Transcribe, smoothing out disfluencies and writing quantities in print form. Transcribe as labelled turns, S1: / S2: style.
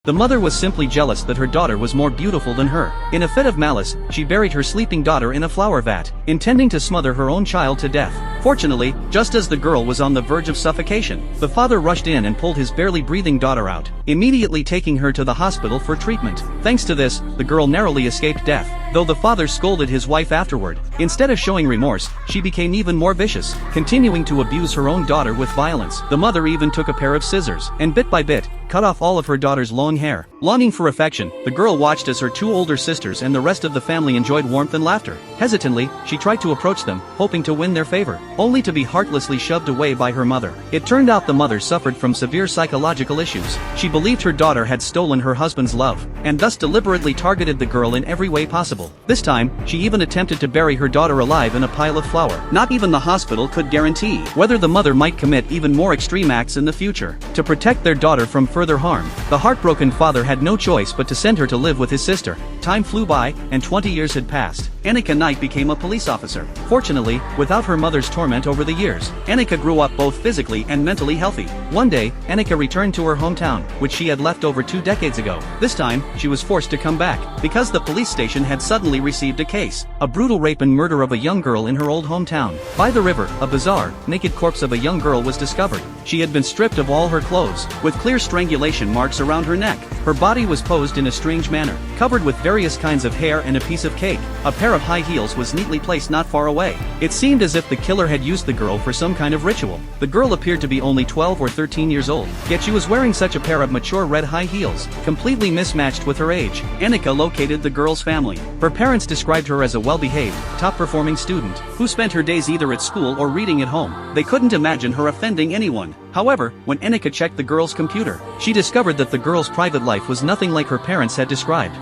S1: The mother was simply jealous that her daughter was more beautiful than her. In a fit of malice, she buried her sleeping daughter in a flour vat, intending to smother her own child to death. Fortunately, just as the girl was on the verge of suffocation, the father rushed in and pulled his barely breathing daughter out, immediately taking her to the hospital for treatment. Thanks to this, the girl narrowly escaped death, though the father scolded his wife afterward. Instead of showing remorse, she became even more vicious, continuing to abuse her own daughter with violence. The mother even took a pair of scissors, and bit by bit, cut off all of her daughter's long hair. Longing for affection, the girl watched as her two older sisters and the rest of the family enjoyed warmth and laughter. Hesitantly, she tried to approach them, hoping to win their favor, only to be heartlessly shoved away by her mother. It turned out the mother suffered from severe psychological issues. She believed her daughter had stolen her husband's love, and thus deliberately targeted the girl in every way possible. This time, she even attempted to bury her daughter alive in a pile of flour. Not even the hospital could guarantee whether the mother might commit even more extreme acts in the future. To protect their daughter from further harm, the heartbroken father had no choice but to send her to live with his sister. Time flew by, and 20 years had passed. Annika Knight became a police officer. Fortunately, without her mother's torment over the years, Annika grew up both physically and mentally healthy. One day, Annika returned to her hometown, which she had left over 2 decades ago. This time, she was forced to come back, because the police station had suddenly received a case. A brutal rape and murder of a young girl in her old hometown. By the river, a bizarre, naked corpse of a young girl was discovered. She had been stripped of all her clothes, with clear strangulation marks around her neck. Her body was posed in a strange manner, covered with various kinds of hair and a piece of cake. A pair of high heels was neatly placed not far away. It seemed as if the killer had used the girl for some kind of ritual. The girl appeared to be only 12 or 13 years old, yet she was wearing such a pair of mature red high heels, completely mismatched with her age. Annika located the girl's family. Her parents described her as a well-behaved, top-performing student, who spent her days either at school or reading at home. They couldn't imagine her offending anyone. However, when Annika checked the girl's computer, she discovered that the girl's private life was nothing like her parents had described.